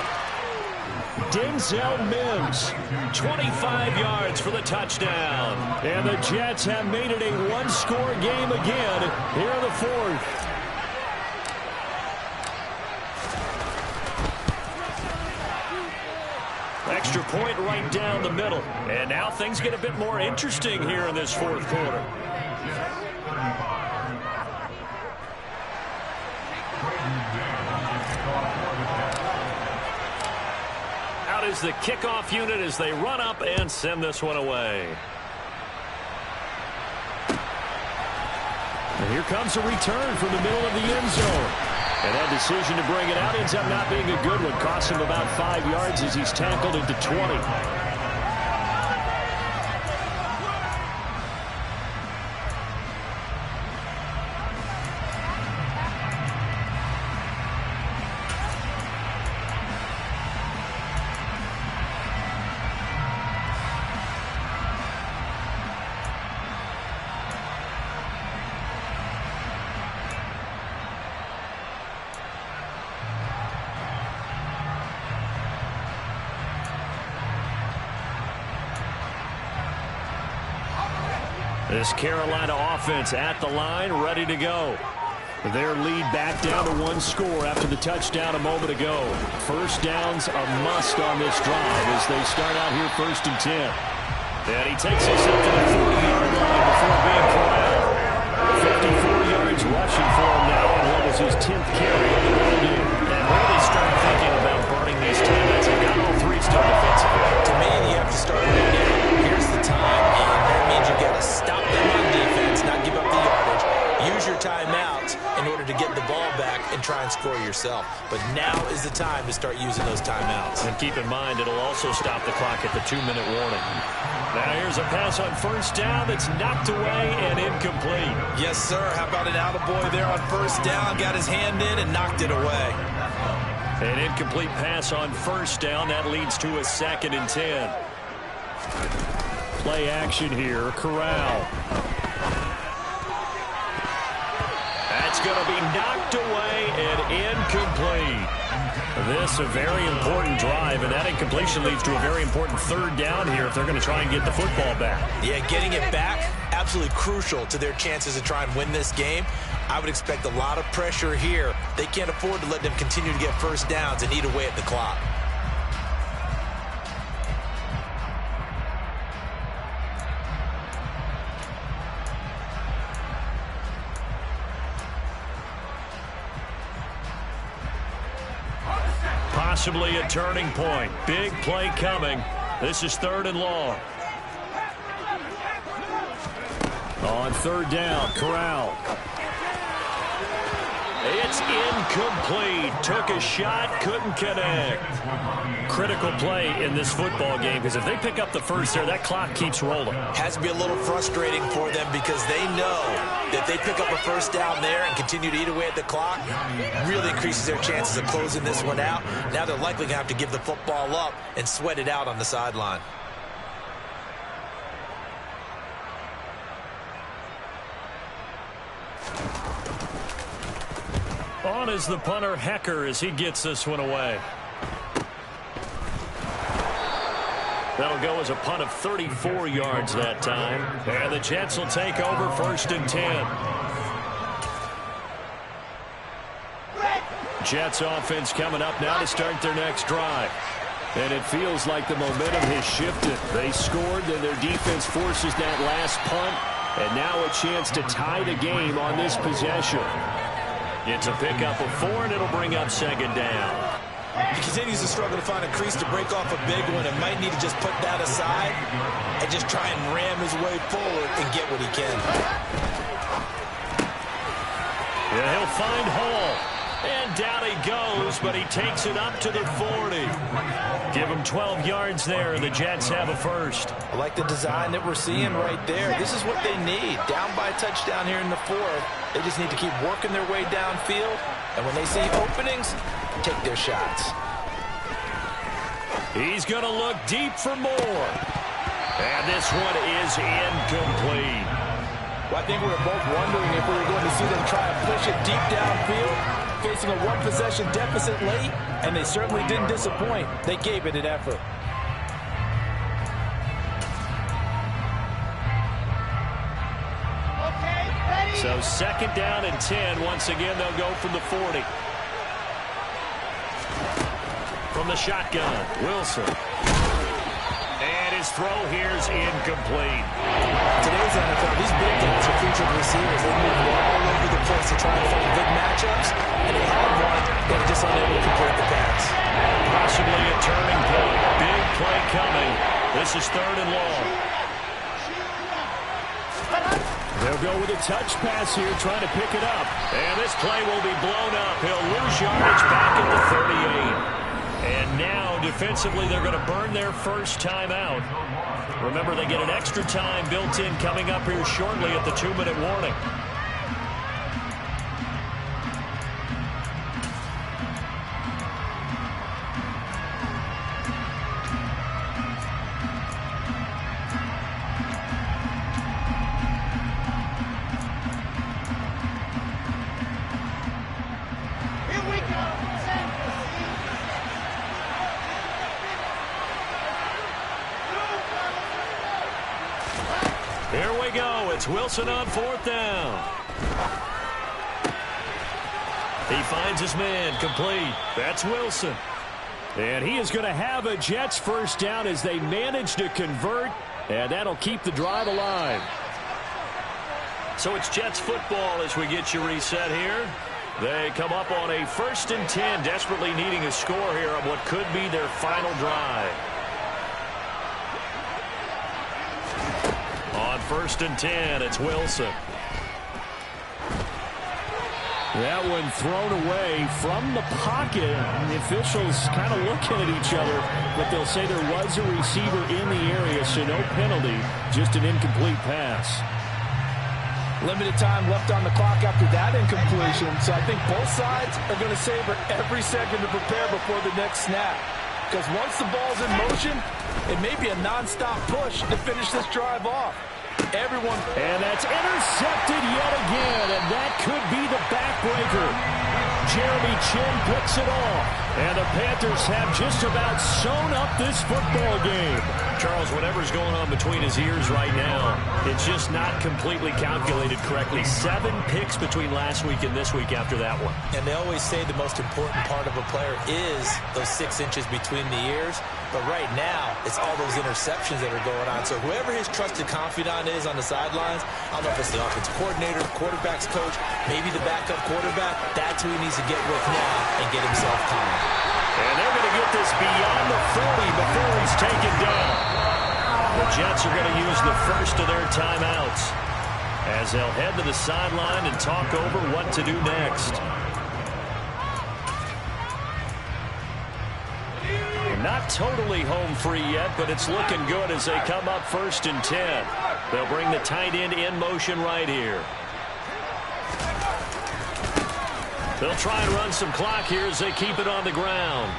Denzel Mims, 25 yards for the touchdown. And the Jets have made it a one-score game again here in the 4th. Extra point right down the middle. And now things get a bit more interesting here in this 4th quarter. Out is the kickoff unit as they run up and send this one away. And here comes a return from the middle of the end zone. And that decision to bring it out ends up not being a good one. Costs him about 5 yards as he's tackled into 20. This Carolina offense at the line, ready to go. Their lead back down to 1 score after the touchdown a moment ago. First down's a must on this drive as they start out here 1st and 10. And he takes us up to the 40-yard line before being corralled. 54 yards rushing for him now on what was his 10th carry of the ball game. And really start thinking about burning these timeouts. They've got all 3 still defensively. To me, you have to start right now. Here's the time, and that means you got to stop them on defense, not give up the yardage. Use your timeouts in order to get the ball back and try and score yourself. But now is the time to start using those timeouts. And keep in mind, it'll also stop the clock at the 2-minute warning. Now here's a pass on 1st down that's knocked away and incomplete. Yes, sir. How about an attaboy there on 1st down? Got his hand in and knocked it away. An incomplete pass on 1st down. That leads to a 2nd and 10. Play action here. Corral. That's going to be knocked away and incomplete. This a very important drive, and that incompletion leads to a very important 3rd down here if they're going to try and get the football back. Yeah, getting it back, absolutely crucial to their chances to try and win this game. I would expect a lot of pressure here. They can't afford to let them continue to get 1st downs and eat away at the clock. Possibly a turning point. Big play coming. This is 3rd and long. On 3rd down, Corral. It's incomplete. Took a shot, couldn't connect. Critical play in this football game, because if they pick up the first there, that clock keeps rolling. Has to be a little frustrating for them because they know that they pick up a first down there and continue to eat away at the clock, really increases their chances of closing this one out. Now they're likely going to have to give the football up and sweat it out on the sideline. On is the punter, Hecker, as he gets this one away. That'll go as a punt of 34 yards that time. And the Jets will take over 1st and 10. Jets offense coming up now to start their next drive. And it feels like the momentum has shifted. They scored, then their defense forces that last punt. And now a chance to tie the game on this possession. It's a pickup of 4, and it'll bring up 2nd down. He continues to struggle to find a crease to break off a big one and might need to just put that aside and just try and ram his way forward and get what he can. Yeah, he'll find Hall. And down he goes, but he takes it up to the 40. Give him 12 yards there, and the Jets have a first. I like the design that we're seeing right there. This is what they need. Down by a touchdown here in the 4th. They just need to keep working their way downfield. And when they see openings, take their shots. He's going to look deep for more. And this one is incomplete. Well, I think we were both wondering if we were going to see them try to push it deep downfield, facing a one-possession deficit late, and they certainly didn't disappoint. They gave it an effort. So 2nd down and 10. Once again, they'll go from the 40. From the shotgun, Wilson. And his throw here's incomplete. Today's NFL, these big guys are featured receivers. They move all over the place to try and find good matchups, and they have one that are just unable to complete the pass. Possibly a turning point. Big play coming. This is 3rd and long. They'll go with a touch pass here, trying to pick it up. And this play will be blown up. He'll lose yardage back at the 38. And now, defensively, they're going to burn their first time out. Remember, they get an extra time built in coming up here shortly at the 2-minute warning. Here we go. It's Wilson on 4th down. He finds his man, complete. That's Wilson. And he is going to have a Jets first down as they manage to convert, and that'll keep the drive alive. So it's Jets football as we get you reset here. They come up on a 1st and 10, desperately needing a score here on what could be their final drive. On 1st and 10, it's Wilson. That one thrown away from the pocket. And the officials kind of looking at each other, but they'll say there was a receiver in the area, so no penalty, just an incomplete pass. Limited time left on the clock after that incompletion, so I think both sides are going to savor every second to prepare before the next snap. Because once the ball's in motion, it may be a non-stop push to finish this drive off. Everyone. And that's intercepted yet again, and that could be the backbreaker. Jeremy Chin picks it off, and the Panthers have just about sewn up this football game. Charles, whatever's going on between his ears right now, it's just not completely calculated correctly. 7 picks between last week and this week after that one. And they always say the most important part of a player is those 6 inches between the ears. But right now, it's all those interceptions that are going on. So whoever his trusted confidant is on the sidelines, I don't know if it's the offensive coordinator, quarterback's coach, maybe the backup quarterback, that's who he needs to get with now and get himself calm. And they're going to get this beyond the 40 before he's taken down. The Jets are going to use the first of their timeouts as they'll head to the sideline and talk over what to do next. Not totally home free yet, but it's looking good as they come up 1st and 10. They'll bring the tight end in motion right here. They'll try and run some clock here as they keep it on the ground.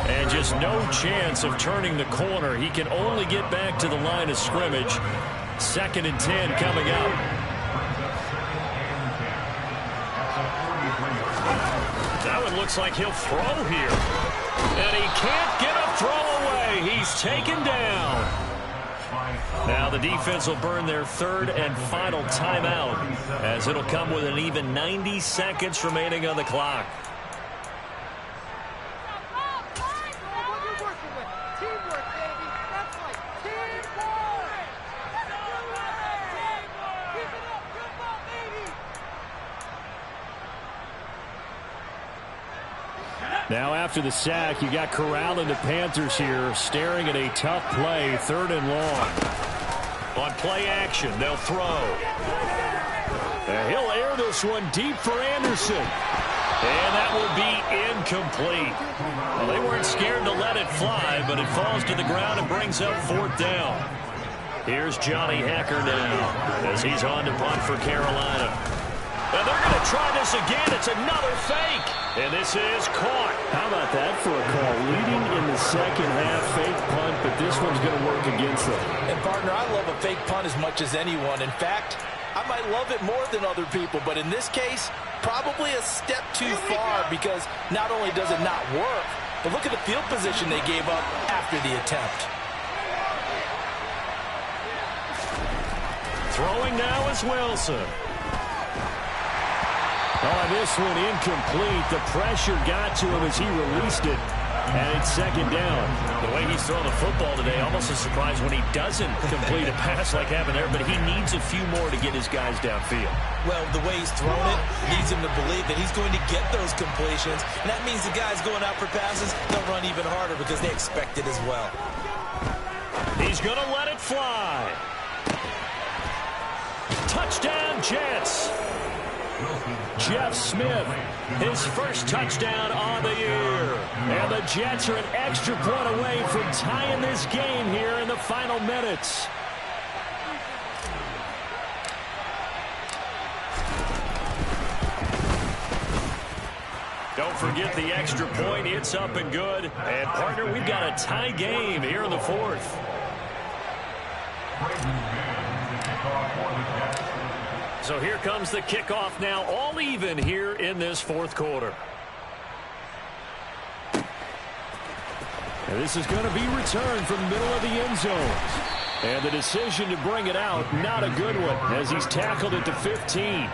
And just no chance of turning the corner. He can only get back to the line of scrimmage. 2nd and 10 coming up. That one looks like he'll throw here. And he can't get a throw away. He's taken down. Now the defense will burn their 3rd and final timeout as it'll come with an even 90 seconds remaining on the clock. Now after the sack, you got Corral and the Panthers here staring at a tough play, 3rd and long. On play action, they'll throw. And he'll air this one deep for Anderson. And that will be incomplete. Well, they weren't scared to let it fly, but it falls to the ground and brings up 4th down. Here's Johnny Hekker now as he's on to punt for Carolina. And they're going to try this again. It's another fake. And this is caught. How about that for a call? Leading in the 2nd half, fake punt, but this one's going to work against them. And, partner, I love a fake punt as much as anyone. In fact, I might love it more than other people, but in this case, probably a step too far because not only does it not work, but look at the field position they gave up after the attempt. Throwing now is Wilson. Oh, this one incomplete. The pressure got to him as he released it. And it's 2nd down. The way he's throwing the football today, almost a surprise when he doesn't complete a pass like happened there, but he needs a few more to get his guys downfield. Well, the way he's thrown it leads him to believe that he's going to get those completions. And that means the guys going out for passes, they'll run even harder because they expect it as well. He's going to let it fly. Touchdown, Jets. Jeff Smith, his first touchdown on the year. And the Jets are an extra point away from tying this game here in the final minutes. Don't forget the extra point. It's up and good. And, partner, we've got a tie game here in the 4th. So here comes the kickoff now, all even here in this 4th quarter. And this is going to be returned from the middle of the end zone. And the decision to bring it out, not a good one, as he's tackled at the 15.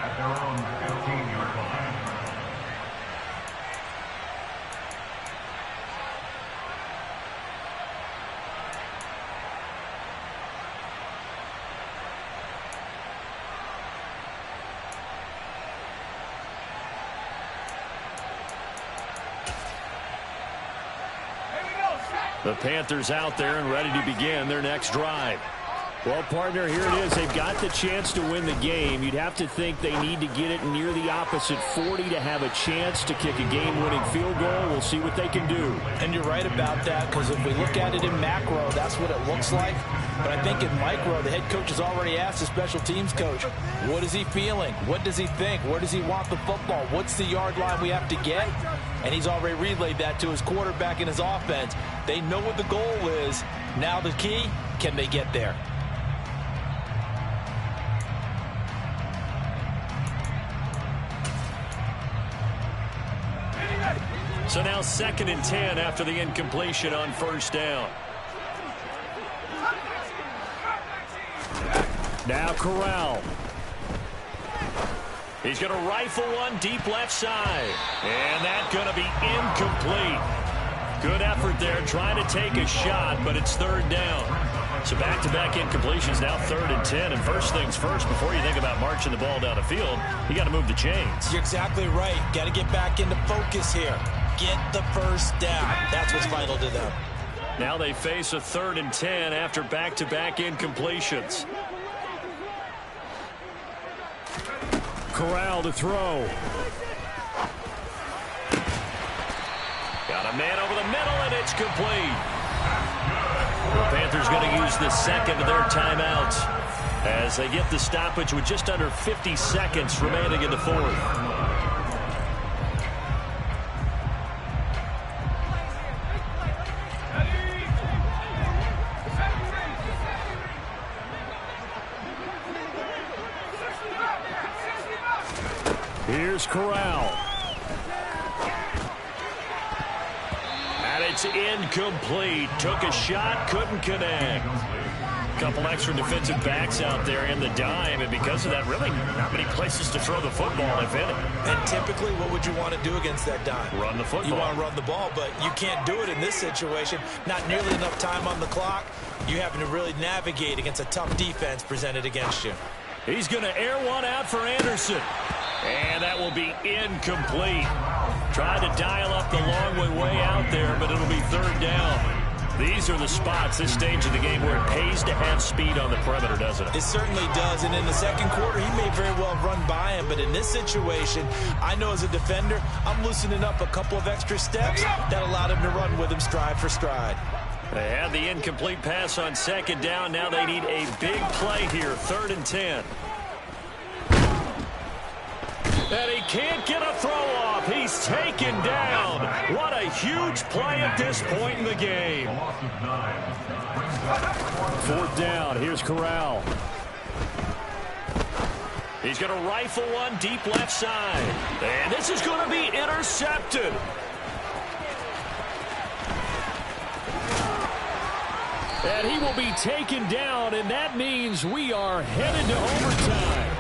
The Panthers out there and ready to begin their next drive. Well, partner, here it is. They've got the chance to win the game. You'd have to think they need to get it near the opposite 40 to have a chance to kick a game-winning field goal. We'll see what they can do. And you're right about that, because if we look at it in macro, that's what it looks like. But I think in micro, the head coach has already asked the special teams coach, what is he feeling? What does he think? Where does he want the football? What's the yard line we have to get? And he's already relayed that to his quarterback and his offense. They know what the goal is. Now the key, can they get there? So now 2nd and 10 after the incompletion on 1st down. Now Corral. He's going to rifle one deep left side. And that's going to be incomplete. Good effort there, trying to take a shot, but it's third down. So back-to-back incompletions, now 3rd and 10. And first things first, before you think about marching the ball down the field, you got to move the chains. You're exactly right. Got to get back into focus here. Get the first down. That's what's vital to them. Now they face a 3rd and 10 after back-to-back incompletions. Corral to throw. Got a man over the middle, and it's complete. The Panthers going to use the second of their timeouts as they get the stoppage with just under 50 seconds remaining in the fourth. Here's Corral. And it's incomplete. Took a shot, couldn't connect. Couple extra defensive backs out there in the dime, and because of that, really not many places to throw the football, if any. And typically, what would you want to do against that dime? Run the football. You want to run the ball, but you can't do it in this situation. Not nearly enough time on the clock. You having to really navigate against a tough defense presented against you. He's going to air one out for Anderson. And that will be incomplete. Tried to dial up the long way out there, but it'll be third down. These are the spots, this stage of the game, where it pays to have speed on the perimeter, doesn't it? It certainly does, and in the second quarter, he may very well run by him, but in this situation, I know as a defender, I'm loosening up a couple of extra steps that allowed him to run with him stride for stride. They had the incomplete pass on second down. Now they need a big play here, 3rd and 10. And he can't get a throw off. He's taken down. What a huge play at this point in the game. 4th down. Here's Corral. He's going to rifle one deep left side. And this is going to be intercepted. And he will be taken down, and that means we are headed to overtime.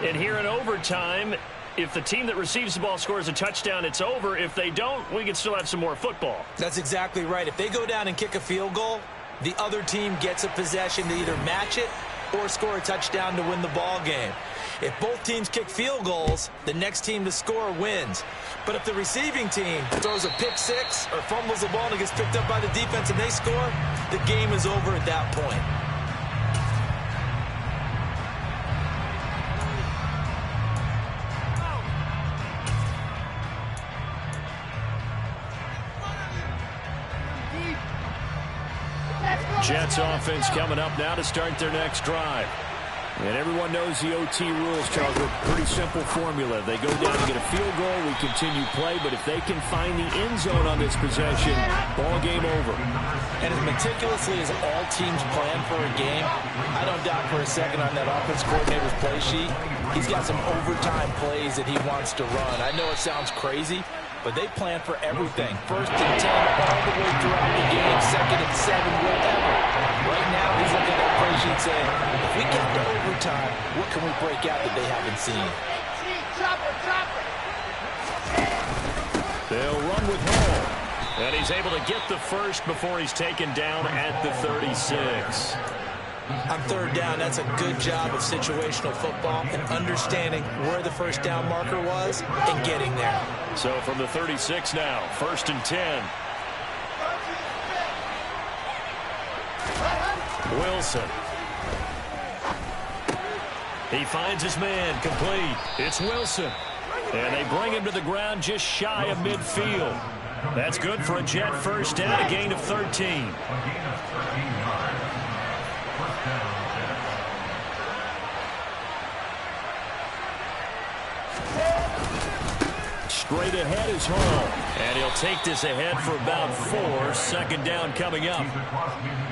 And here in overtime, if the team that receives the ball scores a touchdown, it's over. If they don't, we can still have some more football. That's exactly right. If they go down and kick a field goal, the other team gets a possession to either match it or score a touchdown to win the ball game. If both teams kick field goals, the next team to score wins. But if the receiving team throws a pick six or fumbles the ball and it gets picked up by the defense and they score, the game is over at that point. Jets offense coming up now to start their next drive. And everyone knows the OT rules, Charles. A pretty simple formula. They go down and get a field goal, we continue play, but if they can find the end zone on this possession, ball game over. And as meticulously as all teams plan for a game, I don't doubt for a second on that offense coordinator's play sheet, he's got some overtime plays that he wants to run. I know it sounds crazy, but they plan for everything. 1st and 10 all the way throughout the game, 2nd and 7, whatever. Right now, he's looking at that play sheet saying, if we get to overtime, what can we break out that they haven't seen? They'll run with Hall. And he's able to get the first before he's taken down at the 36. On 3rd down, that's a good job of situational football and understanding where the first down marker was and getting there. So from the 36 now, 1st and 10. Wilson. He finds his man, complete. It's Wilson. And they bring him to the ground just shy of midfield. That's good for a Jet first down, a gain of 13. Straight ahead is Hall. And he'll take this ahead for about 4. 2nd down coming up.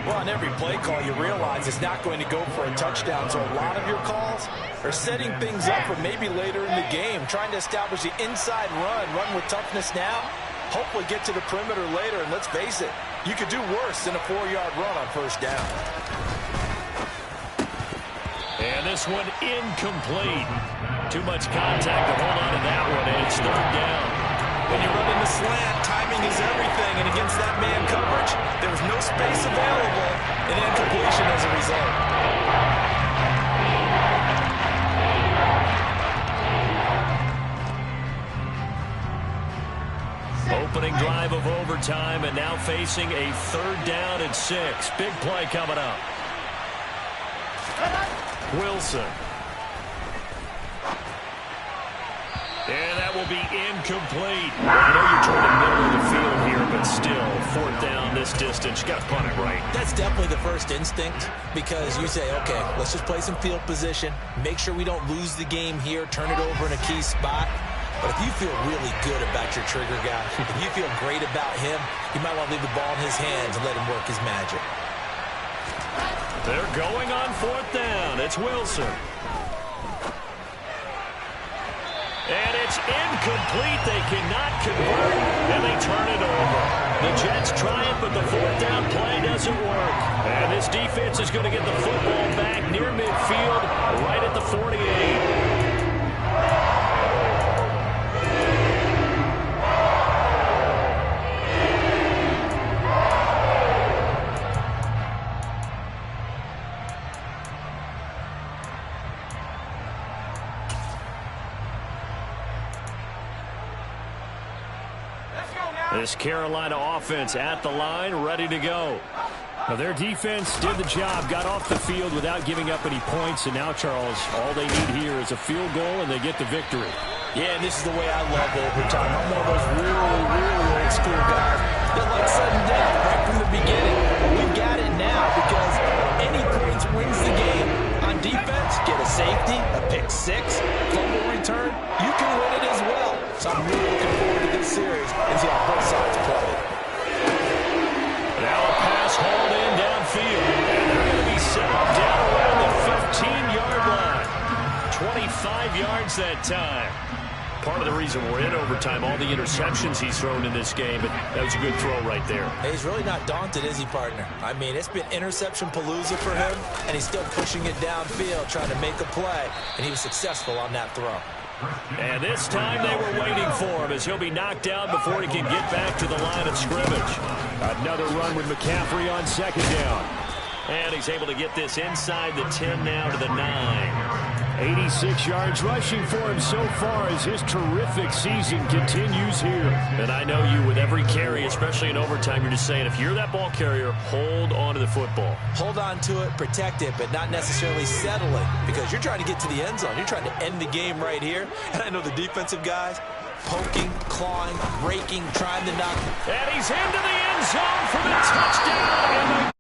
Well, on every play call, you realize it's not going to go for a touchdown. So a lot of your calls are setting things up for maybe later in the game, trying to establish the inside run with toughness now, hopefully get to the perimeter later. And let's face it, you could do worse than a 4-yard run on 1st down. And this one incomplete. Too much contact to hold on to that one, and it's 3rd down. When you run in the slant, timing is everything. everything, and against that man coverage, there was no space available, and incompletion as a result. Opening drive of overtime, and now facing a 3rd down and 6. Big play coming up. Wilson. And that will be incomplete. I know you're toward the middle of the field here, but still, 4th down this distance. You got to punt it right. That's definitely the first instinct, because you say, okay, let's just play some field position, make sure we don't lose the game here, turn it over in a key spot. But if you feel really good about your trigger guy, if you feel great about him, you might want to leave the ball in his hands and let him work his magic. They're going on 4th down. It's Wilson. And it's incomplete. They cannot convert, and they turn it over. The Jets try it, but the 4th down play doesn't work. And this defense is going to get the football back near midfield, right at the 48. This Carolina offense at the line, ready to go. Now, their defense did the job, got off the field without giving up any points, and now, Charles, all they need here is a field goal, and they get the victory. Yeah, and this is the way I love overtime. I'm one of those really old school guys that like sudden death right from the beginning. We've got it now because any points wins the game. On defense, get a safety, a pick 6, fumble return, you can win it as well. So I'm really looking forward to this series and see how both sides play. Now a pass hauled in downfield, and they're going to be set up down around the 15-yard line. 25 yards that time. Part of the reason we're in overtime, all the interceptions he's thrown in this game, but that was a good throw right there. Hey, he's really not daunted, is he, partner? I mean, it's been interception palooza for him, and he's still pushing it downfield, trying to make a play, and he was successful on that throw. And this time they were waiting for him as he'll be knocked down before he can get back to the line of scrimmage. Another run with McCaffrey on 2nd down. And he's able to get this inside the 10 now to the 9. 86 yards rushing for him so far as his terrific season continues here. And I know you, with every carry, especially in overtime, you're just saying, if you're that ball carrier, hold on to the football. Hold on to it, protect it, but not necessarily settle it, because you're trying to get to the end zone. You're trying to end the game right here. And I know the defensive guys, poking, clawing, breaking, trying to knock. And he's into the end zone for the touchdown.